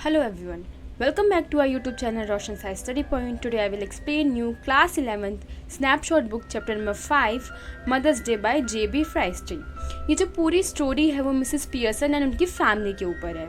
Hello everyone. Welcome back to our YouTube channel Roshan Sai Study Point. Today I will explain you class 11th snapshot book chapter number 5 Mother's Day by J.B. Frystry. ये जो पूरी story है वो Mrs Pearson and उनकी family के ऊपर है।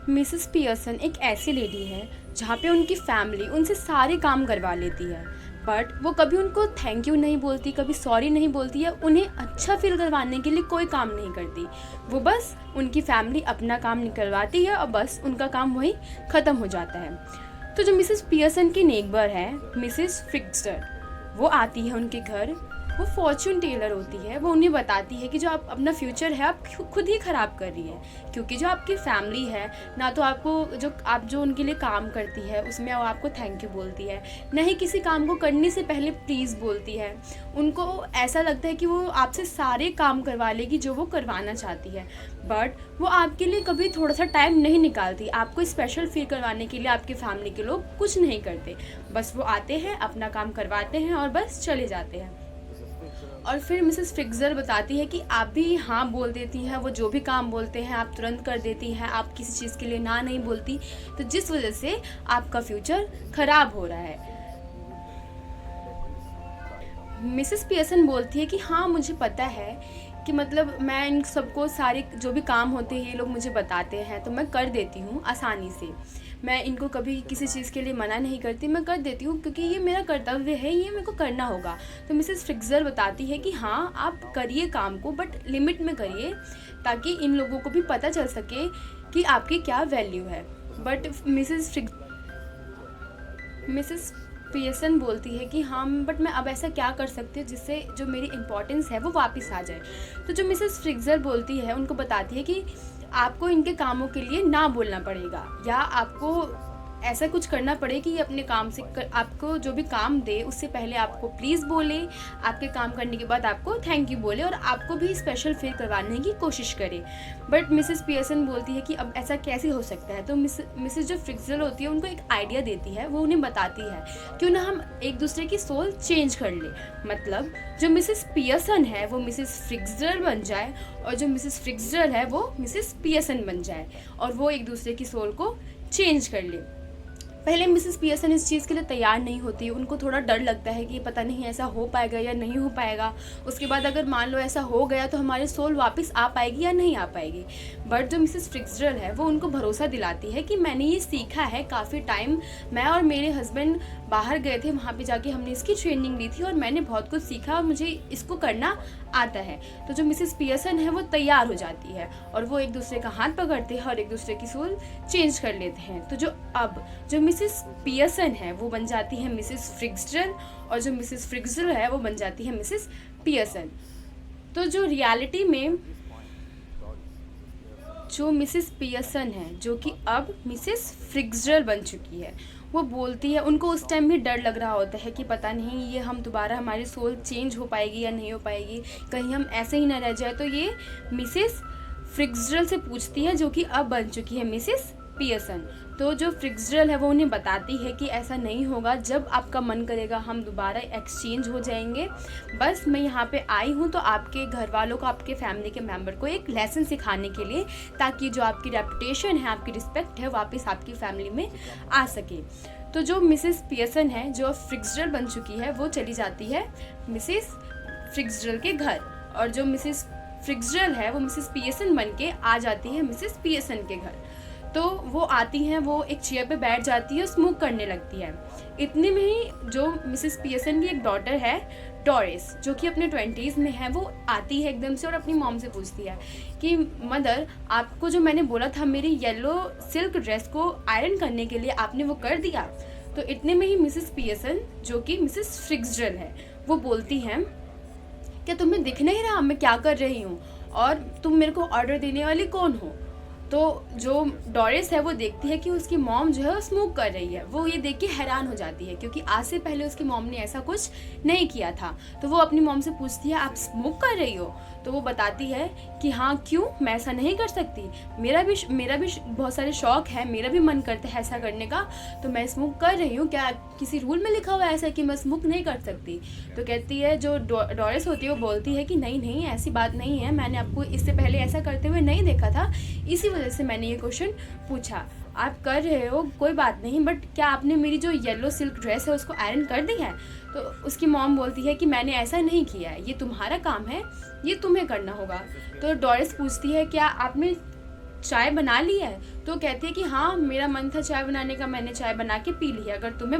Mrs Pearson एक ऐसी लेडी है जहाँ पे उनकी फैमिली उनसे सारे काम करवा लेती है, बट वो कभी उनको थैंक यू नहीं बोलती, कभी सॉरी नहीं बोलती है, उन्हें अच्छा फील करवाने के लिए कोई काम नहीं करती। वो बस उनकी फैमिली अपना काम निकलवाती है और बस उनका काम वहीं ख़त्म हो जाता है। तो जो मिसेस पियर्सन की नेबर है मिसेस फ्रिक्सर, वो आती है उनके घर। वो फॉर्चून टेलर होती है। वो उन्हें बताती है कि जो आप अपना फ्यूचर है आप खुद ही ख़राब कर रही है, क्योंकि जो आपकी फैमिली है ना तो आपको आप जो उनके लिए काम करती है उसमें वो आपको थैंक यू बोलती है, न ही किसी काम को करने से पहले प्लीज़ बोलती है। उनको ऐसा लगता है कि वो आपसे सारे काम करवा लेगी जो वो करवाना चाहती है, बट वो आपके लिए कभी थोड़ा सा टाइम नहीं निकालती। आपको स्पेशल फील करवाने के लिए आपकी फैमिली के लोग कुछ नहीं करते, बस वो आते हैं, अपना काम करवाते हैं और बस चले जाते हैं। और फिर मिसेस फ्रिक्सर बताती है कि आप भी हाँ बोल देती हैं, वो जो भी काम बोलते हैं आप तुरंत कर देती हैं, आप किसी चीज़ के लिए ना नहीं बोलती, तो जिस वजह से आपका फ्यूचर ख़राब हो रहा है। मिसेस पियर्सन बोलती है कि हाँ मुझे पता है कि मतलब मैं इन सबको सारे जो भी काम होते हैं ये लोग मुझे बताते हैं तो मैं कर देती हूँ आसानी से। मैं इनको कभी किसी चीज़ के लिए मना नहीं करती, मैं कर देती हूँ क्योंकि ये मेरा कर्तव्य है, ये मेरे को करना होगा। तो मिसेस फ्रिक्सर बताती है कि हाँ आप करिए काम को, बट लिमिट में करिए ताकि इन लोगों को भी पता चल सके कि आपकी क्या वैल्यू है। बट मिसेस पियर्सन बोलती है कि हाँ बट मैं अब ऐसा क्या कर सकती हूँ जिससे जो मेरी इम्पोर्टेंस है वो वापस आ जाए। तो जो मिसेस फ्रिक्सर बोलती है उनको बताती है कि आपको इनके कामों के लिए ना बोलना पड़ेगा, या आपको ऐसा कुछ करना पड़े कि ये अपने काम से आपको जो भी काम दे उससे पहले आपको प्लीज़ बोले, आपके काम करने के बाद आपको थैंक यू बोले और आपको भी स्पेशल फील करवाने की कोशिश करे। बट मिसेस पियर्सन बोलती है कि अब ऐसा कैसे हो सकता है। तो मिसेस जो फ्रिक्सर होती है उनको एक आइडिया देती है। वो उन्हें बताती है क्यों ना हम एक दूसरे की सोल चेंज कर ले, मतलब जो मिसेस पियर्सन है वो मिसेस फ्रिक्सर बन जाए और जो मिसेस फ्रिक्सर है वो मिसेस पियर्सन बन जाए और वो एक दूसरे की सोल को चेंज कर ले। पहले मिसेस पियर्सन इस चीज़ के लिए तैयार नहीं होती, उनको थोड़ा डर लगता है कि पता नहीं ऐसा हो पाएगा या नहीं हो पाएगा। उसके बाद अगर मान लो ऐसा हो गया तो हमारी सोल वापस आ पाएगी या नहीं आ पाएगी। बट जो मिसेस फ्रिक्सर है वो उनको भरोसा दिलाती है कि मैंने ये सीखा है, काफ़ी टाइम मैं और मेरे हस्बैंड बाहर गए थे, वहाँ पे जाके हमने इसकी ट्रेनिंग ली थी और मैंने बहुत कुछ सीखा और मुझे इसको करना आता है। तो जो मिसेस पियर्सन है वो तैयार हो जाती है और वो एक दूसरे का हाथ पकड़ते हैं और एक दूसरे की सोल चेंज कर लेते हैं। तो जो मिसेस पियर्सन है वो बन जाती है मिसेस फ्रिक्सर और जो मिसेस फ्रिक्सर है वो बन जाती है मिसेस पियर्सन। तो जो रियलिटी में जो मिसेस पियर्सन है जो कि अब मिसेस फ्रिक्सर बन चुकी है, वो बोलती है, उनको उस टाइम भी डर लग रहा होता है कि पता नहीं ये हम दोबारा हमारी सोल चेंज हो पाएगी या नहीं हो पाएगी, कहीं हम ऐसे ही ना रह जाए। तो ये मिसेस फ्रिक्सर से पूछती है जो कि अब बन चुकी है मिसेस पियर्सन। तो जो फ्रिक्सर है वो उन्हें बताती है कि ऐसा नहीं होगा, जब आपका मन करेगा हम दोबारा एक्सचेंज हो जाएंगे। बस मैं यहाँ पे आई हूँ तो आपके घर वालों को, आपके फैमिली के मेंबर को एक लेसन सिखाने के लिए, ताकि जो आपकी रेपुटेशन है, आपकी रिस्पेक्ट है, वापस आपकी फैमिली में आ सके। तो जो मिसेस पियर्सन है जो फ्रिक्सर बन चुकी है वो चली जाती है मिसेस फ्रिक्सर के घर और जो मिसेस फ्रिक्सर है वो मिसेस पियर्सन बन के आ जाती है मिसेस पियर्सन के घर। तो वो आती हैं, वो एक चेयर पे बैठ जाती है, स्मोक करने लगती है। इतने में ही जो मिसेस पियर्सन की एक डॉटर है डोरिस, जो कि अपने 20s में है, वो आती है एकदम से और अपनी मॉम से पूछती है कि मदर आपको जो मैंने बोला था मेरी येलो सिल्क ड्रेस को आयरन करने के लिए, आपने वो कर दिया। तो इतने में ही मिसेस पियर्सन जो कि मिसेस फ्रिक्सर है वो बोलती हैं क्या तुम्हें दिख नहीं रहा मैं क्या कर रही हूँ और तुम मेरे को ऑर्डर देने वाली कौन हो। तो जो डोरिस है वो देखती है कि उसकी मॉम जो है वो स्मोक कर रही है। वो ये देख के हैरान हो जाती है क्योंकि आज से पहले उसकी मॉम ने ऐसा कुछ नहीं किया था। तो वो अपनी मॉम से पूछती है आप स्मोक कर रही हो। तो वो बताती है कि हाँ क्यों, मैं ऐसा नहीं कर सकती, मेरा भी बहुत सारे शौक़ है, मेरा भी मन करता है ऐसा करने का, तो मैं स्मोक कर रही हूँ, क्या किसी रूल में लिखा हुआ है ऐसा कि मैं स्मोक नहीं कर सकती। तो कहती है जो डोरिस होती है वो बोलती है कि नहीं नहीं ऐसी बात नहीं है, मैंने आपको इससे पहले ऐसा करते हुए नहीं देखा था, इसी वजह से मैंने ये क्वेश्चन पूछा। आप कर रहे हो कोई बात नहीं, बट क्या आपने मेरी जो येलो सिल्क ड्रेस है उसको आयरन कर दी है? तो उसकी मॉम बोलती है कि मैंने ऐसा नहीं किया है, ये तुम्हारा काम है, ये तुम्हें करना होगा। तो डोरिस पूछती है क्या आपने चाय बना ली है? तो कहती है कि हाँ, मेरा मन था चाय बनाने का, मैंने चाय बना के पी ली है। अगर तुम्हें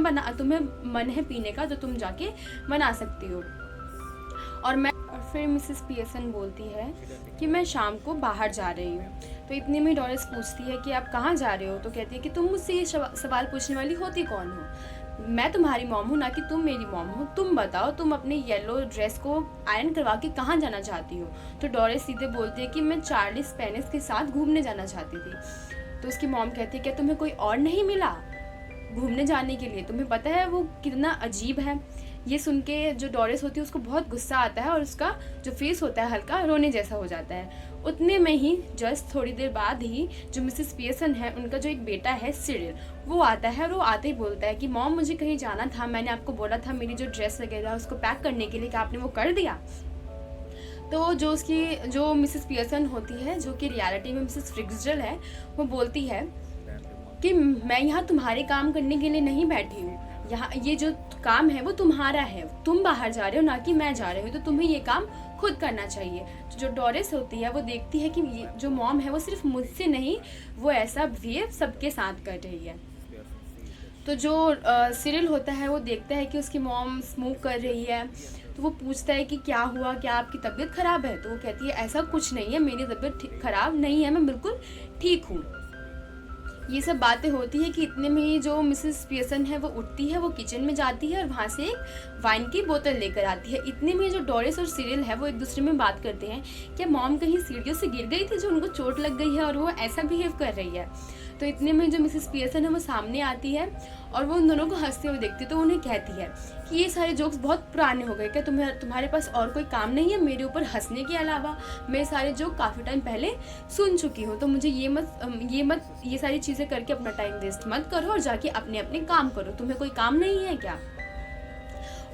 मन है पीने का तो तुम जाके बना सकती हो। और फिर मिसेस पियर्सन बोलती है कि मैं शाम को बाहर जा रही हूँ। तो इतने में डोरिस पूछती है कि आप कहाँ जा रहे हो? तो कहती है कि तुम मुझसे ये सवाल पूछने वाली होती कौन हो? मैं तुम्हारी मॉम हूँ, ना कि तुम मेरी मॉम हो। तुम बताओ, तुम अपने येलो ड्रेस को आयरन करवा के कहाँ जाना चाहती हो? तो डोरिस सीधे बोलती है कि मैं चार्ली स्पेनिश के साथ घूमने जाना चाहती थी। तो उसकी मॉम कहती है क्या तुम्हें कोई और नहीं मिला घूमने जाने के लिए? तुम्हें पता है वो कितना अजीब है? ये सुन के जो डोरिस होती है उसको बहुत गुस्सा आता है और उसका जो फेस होता है हल्का रोने जैसा हो जाता है। उतने में ही जस्ट थोड़ी देर बाद ही जो मिसेस पियर्सन है, उनका जो एक बेटा है सिरिल, वो आता है और वो आते ही बोलता है कि मॉम मुझे कहीं जाना था, मैंने आपको बोला था मेरी जो ड्रेस वगैरह उसको पैक करने के लिए, क्या आपने वो कर दिया? तो जो मिसेस पियर्सन होती है, जो कि रियलिटी में मिसेस फ्रिक्सजेल है, वो बोलती है कि मैं यहाँ तुम्हारे काम करने के लिए नहीं बैठी हूँ, यहाँ ये जो काम है वो तुम्हारा है, तुम बाहर जा रहे हो ना कि मैं जा रही हूँ, तो तुम्हें ये काम खुद करना चाहिए। तो जो डोरिस होती है वो देखती है कि जो मॉम है वो सिर्फ मुझसे नहीं, वो ऐसा बिहेव सबके साथ कर रही है। तो जो सिरिल होता है वो देखता है कि उसकी मॉम स्मोक कर रही है, तो वो पूछता है कि क्या हुआ, क्या आपकी तबीयत ख़राब है? तो वो कहती है ऐसा कुछ नहीं है, मेरी तबीयत ख़राब नहीं है, मैं बिल्कुल ठीक हूँ। ये सब बातें होती है कि इतने में ही जो मिसेस पियर्सन है वो उठती है, वो किचन में जाती है और वहाँ से एक वाइन की बोतल लेकर आती है। इतने में जो डोरिस और सिरिल है वो एक दूसरे में बात करते हैं, क्या मॉम कहीं सीढ़ियों से गिर गई थी जो उनको चोट लग गई है और वो ऐसा बिहेव कर रही है? तो इतने में जो मिसेस पियर्सन है वो सामने आती है और वो उन दोनों को हंसते हुए देखती है। तो उन्हें कहती है कि ये सारे जोक्स बहुत पुराने हो गए, क्या तुम्हारे पास और कोई काम नहीं है मेरे ऊपर हंसने के अलावा? मैं सारे जोक काफ़ी टाइम पहले सुन चुकी हूँ, तो मुझे ये सारी चीज़ें करके अपना टाइम वेस्ट मत करो और जाके अपने अपने काम करो, तुम्हें कोई काम नहीं है क्या?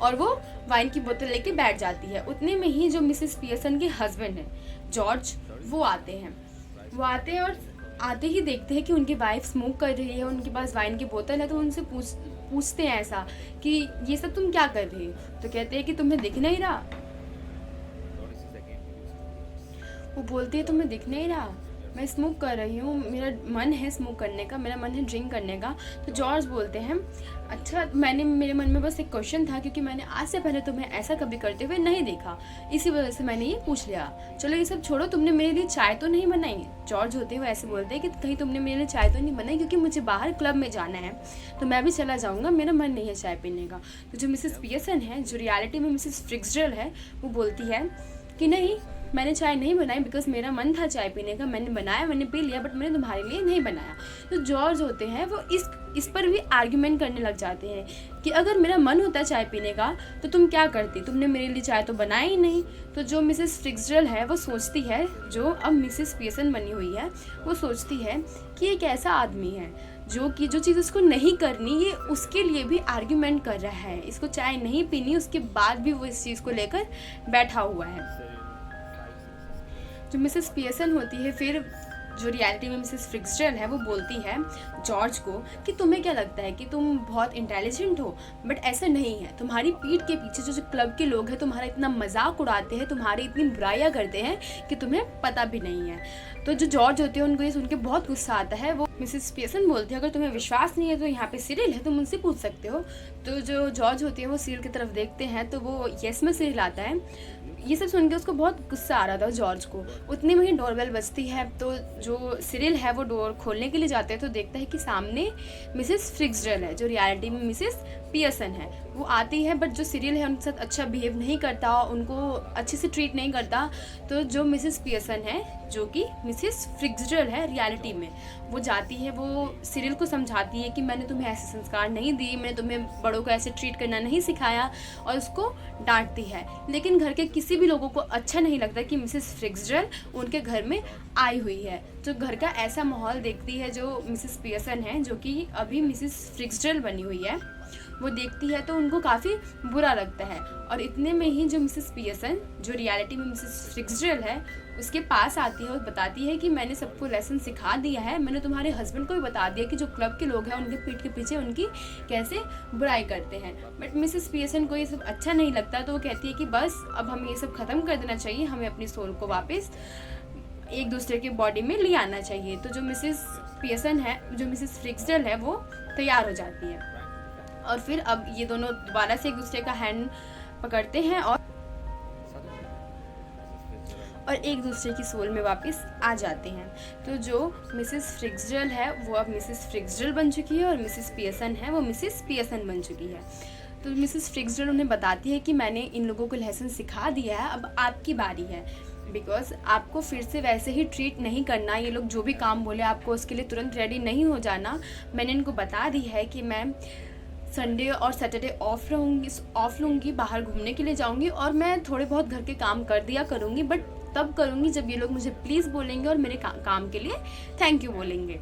और वो वाइन की बोतल लेके बैठ जाती है। उतने में ही जो मिसेस पियर्सन के हस्बैंड हैं जॉर्ज, वो आते हैं और आते ही देखते हैं कि उनकी वाइफ स्मोक कर रही है, उनके पास वाइन की बोतल है। तो उनसे पूछते हैं ऐसा कि ये सब तुम क्या कर रही हो? तो कहते हैं कि तुम्हें दिख नहीं रहा। वो बोलती है तुम्हें दिख नहीं रहा, मैं स्मोक कर रही हूँ, मेरा मन है स्मोक करने का, मेरा मन है ड्रिंक करने का। तो जॉर्ज बोलते हैं अच्छा, मेरे मन में बस एक क्वेश्चन था, क्योंकि मैंने आज से पहले तुम्हें ऐसा कभी करते हुए नहीं देखा, इसी वजह से मैंने ये पूछ लिया। चलो ये सब छोड़ो, तुमने मेरे लिए चाय तो नहीं बनाई? जॉर्ज होते हुए ऐसे बोलते हैं कि कहीं तुमने मेरे लिए चाय तो नहीं बनाई, क्योंकि मुझे बाहर क्लब में जाना है, तो मैं भी चला जाऊँगा, मेरा मन नहीं है चाय पीने का। तो जो मिसेस पियर्सन है, जो रियलिटी में मिसेस फ्रिक्सजेल है, वो बोलती है कि नहीं, मैंने चाय नहीं बनाई, बिकॉज मेरा मन था चाय पीने का, मैंने बनाया, मैंने पी लिया, बट मैंने तुम्हारे लिए नहीं बनाया। तो जॉर्ज होते हैं वो इस पर भी आर्ग्यूमेंट करने लग जाते हैं कि अगर मेरा मन होता चाय पीने का तो तुम क्या करती, तुमने मेरे लिए चाय तो बनाई ही नहीं। तो जो मिसेस फ्रिक्सजेल है वो सोचती है, जो अब मिसेस पियर्सन बनी हुई है, वो सोचती है कि एक ऐसा आदमी है जो चीज़ उसको नहीं करनी, ये उसके लिए भी आर्ग्यूमेंट कर रहा है, इसको चाय नहीं पीनी, उसके बाद भी वो इस चीज़ को लेकर बैठा हुआ है। जो मिसेस पियर्सन होती है, फिर जो रियलिटी में मिसेस फ्रिक्सजेल है, वो बोलती है जॉर्ज को कि तुम्हें क्या लगता है कि तुम बहुत इंटेलिजेंट हो, बट ऐसा नहीं है, तुम्हारी पीठ के पीछे जो क्लब के लोग हैं तुम्हारा इतना मजाक उड़ाते हैं, तुम्हारी इतनी बुराइयां करते हैं कि तुम्हें पता भी नहीं है। तो जो जॉर्ज होते हैं उनको ये सुन के बहुत गुस्सा आता है। वो मिसेस पियर्सन बोलती है अगर तुम्हें विश्वास नहीं है तो यहाँ पे सिरिल है, तुम उनसे पूछ सकते हो। तो जो जॉर्ज होते हैं वो सिरिल की तरफ देखते हैं, तो वो यस में सिरिल आता है। ये सब सुन के उसको बहुत गुस्सा आ रहा था जॉर्ज को। उतने में ही डोरबेल बजती है, तो जो सिरिल है वो डोर खोलने के लिए जाते हैं, तो देखता है कि सामने मिसेस फ्रिक्सजेल है, जो रियलिटी में मिसेस पियर्सन है। वो आती है, बट जो सिरिल है उनके साथ अच्छा बिहेव नहीं करता, उनको अच्छे से ट्रीट नहीं करता। तो जो मिसेस पियर्सन है, जो कि मिसेस फ्रिक्सजेल है रियलिटी में, वो जाती है, वो सिरिल को समझाती है कि मैंने तुम्हें ऐसे संस्कार नहीं दिए, मैंने तुम्हें बड़ों को ऐसे ट्रीट करना नहीं सिखाया, और उसको डांटती है। लेकिन घर के किसी भी लोगों को अच्छा नहीं लगता कि मिसेस फ्रिक्सजेल उनके घर में आई हुई है। तो घर का ऐसा माहौल देखती है जो मिसेस पियर्सन है, जो कि अभी मिसेस फ्रिक्सजेल बनी हुई है, वो देखती है, तो उनको काफ़ी बुरा लगता है। और इतने में ही जो मिसेस पियर्सन, जो रियलिटी में मिसेस फ्रिक्सजेल है, उसके पास आती है और बताती है कि मैंने सबको लेसन सिखा दिया है, मैंने तुम्हारे हस्बैंड को भी बता दिया कि जो क्लब के लोग हैं उनके पीठ के पीछे उनकी कैसे बुराई करते हैं। बट मिसेस पियर्सन को ये सब अच्छा नहीं लगता, तो वो कहती है कि बस अब हमें ये सब ख़त्म कर देना चाहिए, हमें अपनी सोल को वापस एक दूसरे के बॉडी में ले आना चाहिए। तो जो मिसेस पियर्सन है, जो मिसेस फ्रिक्सडेल है, वो तैयार हो जाती है और फिर अब ये दोनों दोबारा से एक दूसरे का हैंड पकड़ते हैं और एक दूसरे की सोल में वापस आ जाते हैं। तो जो मिसेस फ्रिक्सडेल है वो अब मिसेस फ्रिक्सडेल बन चुकी है और मिसेस पियर्सन है वो मिसेस पियर्सन बन चुकी है। तो मिसेस फ्रिक्सडेल उन्हें बताती है कि मैंने इन लोगों को लेसन सिखा दिया है, अब आपकी बारी है, बिकॉज आपको फिर से वैसे ही ट्रीट नहीं करना, ये लोग जो भी काम बोले आपको उसके लिए तुरंत रेडी नहीं हो जाना। मैंने इनको बता दी है कि मैं संडे और सैटरडे ऑफ लूँगी, बाहर घूमने के लिए जाऊँगी और मैं थोड़े बहुत घर के काम कर दिया करूँगी, बट तब करूँगी जब ये लोग मुझे प्लीज़ बोलेंगे और मेरे काम के लिए थैंक यू बोलेंगे।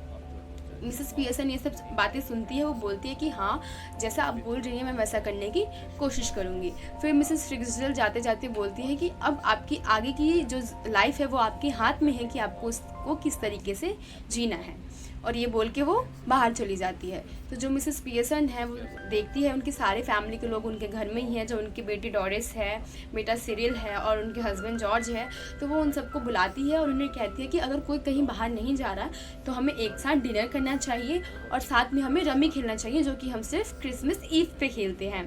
मिसेस पियर्सन ये सब बातें सुनती है, वो बोलती है कि हाँ जैसा आप बोल रही हैं मैं वैसा करने की कोशिश करूँगी। फिर मिसेस फ्रिक्सडेल जाते जाते बोलती है कि अब आपकी आगे की जो लाइफ है वो आपके हाथ में है कि आपको उसको किस तरीके से जीना है, और ये बोल के वो बाहर चली जाती है। तो जो मिसेस पियर्सन है वो देखती है उनके सारे फैमिली के लोग उनके घर में ही हैं, जो उनकी बेटी डोरिस है, बेटा सिरिल है और उनके हस्बैंड जॉर्ज है। तो वो उन सबको बुलाती है और उन्हें कहती है कि अगर कोई कहीं बाहर नहीं जा रहा तो हमें एक साथ डिनर करना चाहिए और साथ में हमें रमी खेलना चाहिए, जो कि हम सिर्फ क्रिसमस ईव पे खेलते हैं।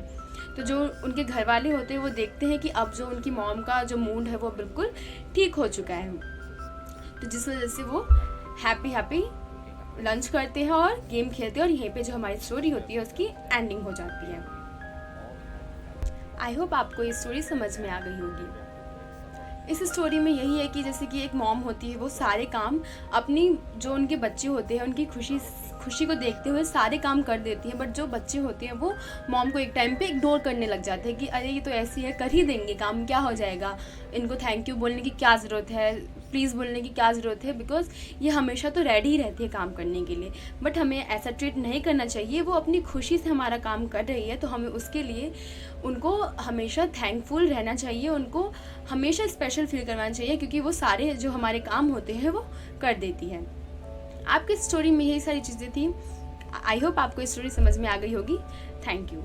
तो जो उनके घर वाले होते हैं वो देखते हैं कि अब जो उनकी मॉम का जो मूड है वो बिल्कुल ठीक हो चुका है, तो जिस वजह से वो हैप्पी लंच करते हैं और गेम खेलते हैं और यहीं पे जो हमारी स्टोरी होती है उसकी एंडिंग हो जाती है। आई होप आपको ये स्टोरी समझ में आ गई होगी। इस स्टोरी में यही है कि जैसे कि एक मॉम होती है, वो सारे काम अपनी जो उनके बच्चे होते हैं उनकी खुशी को देखते हुए सारे काम कर देती हैं, बट जो बच्चे होते हैं वो मॉम को एक टाइम पे इग्नोर करने लग जाते हैं कि अरे ये तो ऐसी है, कर ही देंगे काम, क्या हो जाएगा, इनको थैंक यू बोलने की क्या ज़रूरत है, प्लीज़ बोलने की क्या ज़रूरत है, बिकॉज ये हमेशा तो रेडी ही रहती है काम करने के लिए। बट हमें ऐसा ट्रीट नहीं करना चाहिए, वो अपनी खुशी से हमारा काम कर रही है तो हमें उसके लिए उनको हमेशा थैंकफुल रहना चाहिए, उनको हमेशा स्पेशल फील करवाना चाहिए, क्योंकि वो सारे जो हमारे काम होते हैं वो कर देती है। आपकी स्टोरी में यही सारी चीज़ें थी। आई होप आपको स्टोरी समझ में आ गई होगी। Thank you.